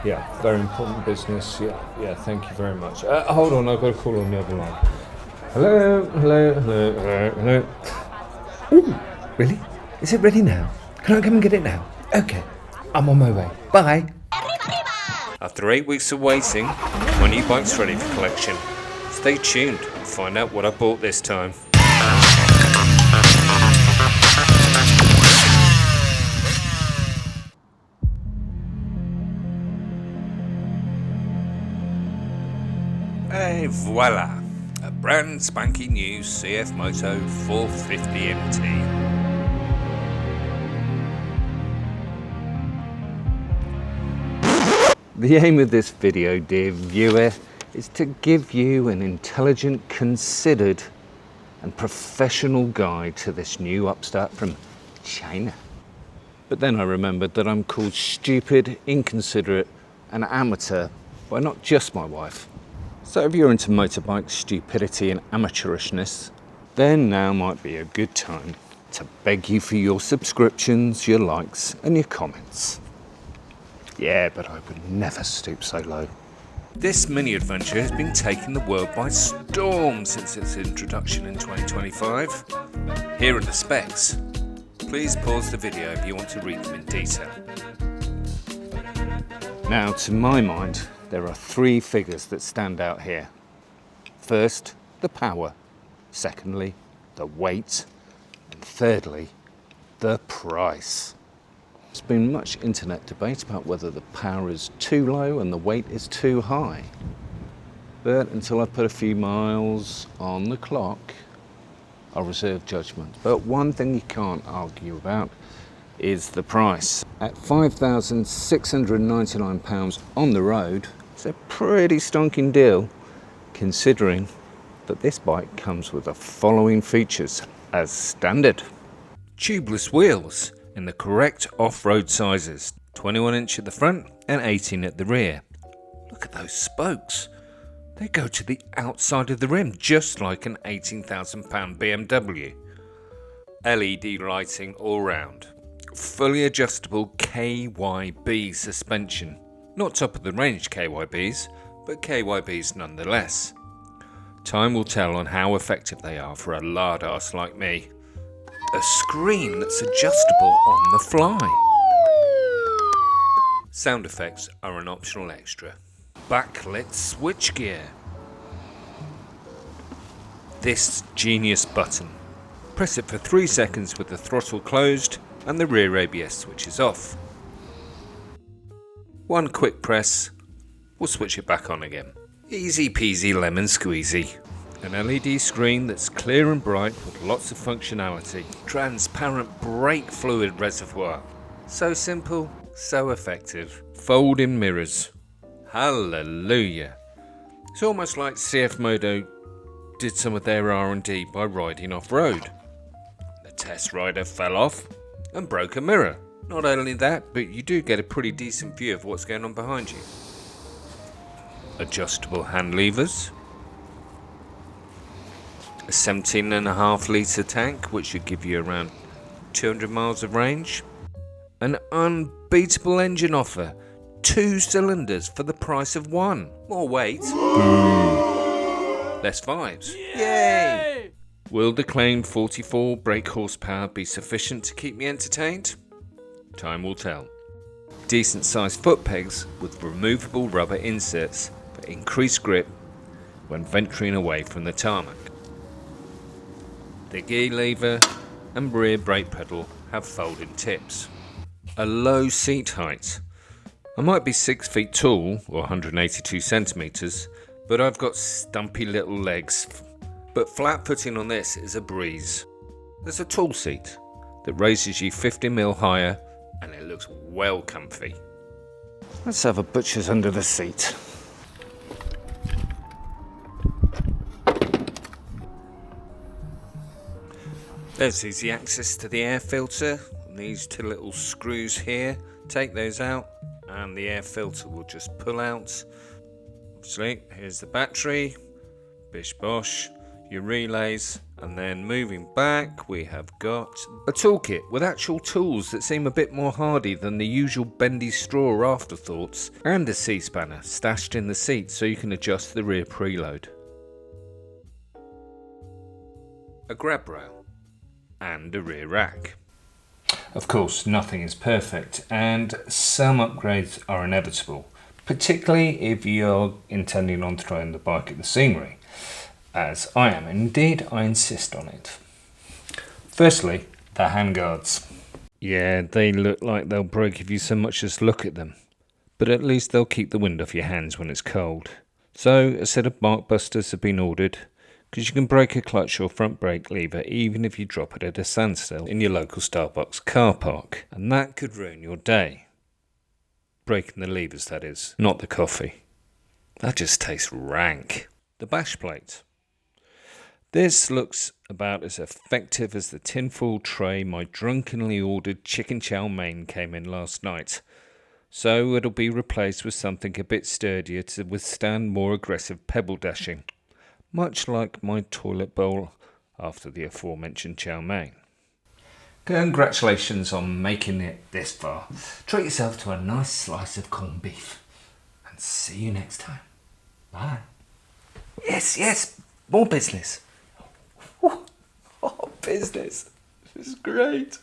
Yeah, very important business. Yeah, thank you very much. Hold on, I've got a call on the other line. Hello. Ooh, really? Is it ready now? Can I come and get it now? Okay, I'm on my way. Bye. After 8 weeks of waiting, my new bike's ready for collection. Stay tuned and find out what I bought this time. Et voila! A brand spanking new CF Moto 450 MT. The aim of this video, dear viewer, is to give you an intelligent, considered and professional guide to this new upstart from China. But then I remembered that I'm called stupid, inconsiderate and amateur by not just my wife. So if you're into motorbike stupidity and amateurishness, then now might be a good time to beg you for your subscriptions, your likes and your comments. Yeah, but I would never stoop so low. This mini adventure has been taking the world by storm since its introduction in 2025. Here are the specs. Please pause the video if you want to read them in detail. Now, to my mind, there are three figures that stand out here. First, the power. Secondly, the weight. And thirdly, the price. There's been much internet debate about whether the power is too low and the weight is too high. But until I put a few miles on the clock, I'll reserve judgment. But one thing you can't argue about is the price. At £5,699 on the road, it's a pretty stonking deal, considering that this bike comes with the following features as standard. Tubeless wheels in the correct off-road sizes, 21 inch at the front and 18 at the rear. Look at those spokes. They go to the outside of the rim, just like an £18,000 BMW. LED lighting all round. Fully adjustable KYB suspension. Not top of the range KYBs, but KYBs nonetheless. Time will tell on how effective they are for a lard ass like me. A screen that's adjustable on the fly. Sound effects are an optional extra. Backlit switchgear. This genius button. Press it for 3 seconds with the throttle closed and the rear ABS switch is off. One quick press will switch it back on again. Easy peasy lemon squeezy. An LED screen that's clear and bright with lots of functionality. Transparent brake fluid reservoir. So simple, so effective. Folding mirrors. Hallelujah. It's almost like CF Moto did some of their R&D by riding off-road. The test rider fell off and broke a mirror. Not only that, but you do get a pretty decent view of what's going on behind you. Adjustable hand levers. A 17.5 litre tank, which should give you around 200 miles of range. An unbeatable engine offer. 2 cylinders for the price of 1. More weight. Less vibes. Yay! Will the claimed 44 brake horsepower be sufficient to keep me entertained? Time will tell. Decent sized foot pegs with removable rubber inserts for increased grip when venturing away from the tarmac. The gear lever and rear brake pedal have folding tips. A low seat height. I might be 6 feet tall or 182 centimetres, but I've got stumpy little legs. But flat footing on this is a breeze. There's a tall seat that raises you 50mm higher and it looks well comfy. Let's have a butcher's under the seat. There's easy access to the air filter. These 2 little screws here, take those out and the air filter will just pull out. Obviously, here's the battery, bish bosh. your relays, and then moving back we have got a toolkit with actual tools that seem a bit more hardy than the usual bendy straw afterthoughts, and a C-spanner stashed in the seat so you can adjust the rear preload. A grab rail and a rear rack. Of course, nothing is perfect and some upgrades are inevitable, particularly if you're intending on throwing the bike at the scenery, as I am. Indeed, I insist on it. Firstly, the handguards. Yeah, they look like they'll break if you so much as look at them, but at least they'll keep the wind off your hands when it's cold. So a set of mark busters have been ordered, because you can break a clutch or front brake lever even if you drop it at a standstill in your local Starbucks car park, and that could ruin your day. Breaking the levers, that is, not the coffee. That just tastes rank. The bash plate. This looks about as effective as the tinfoil tray my drunkenly ordered chicken chow mein came in last night, so it'll be replaced with something a bit sturdier to withstand more aggressive pebble dashing, much like my toilet bowl after the aforementioned chow mein. Congratulations on making it this far. Treat yourself to a nice slice of corned beef, and see you next time. Bye. Yes, more business. Oh, business. This is great.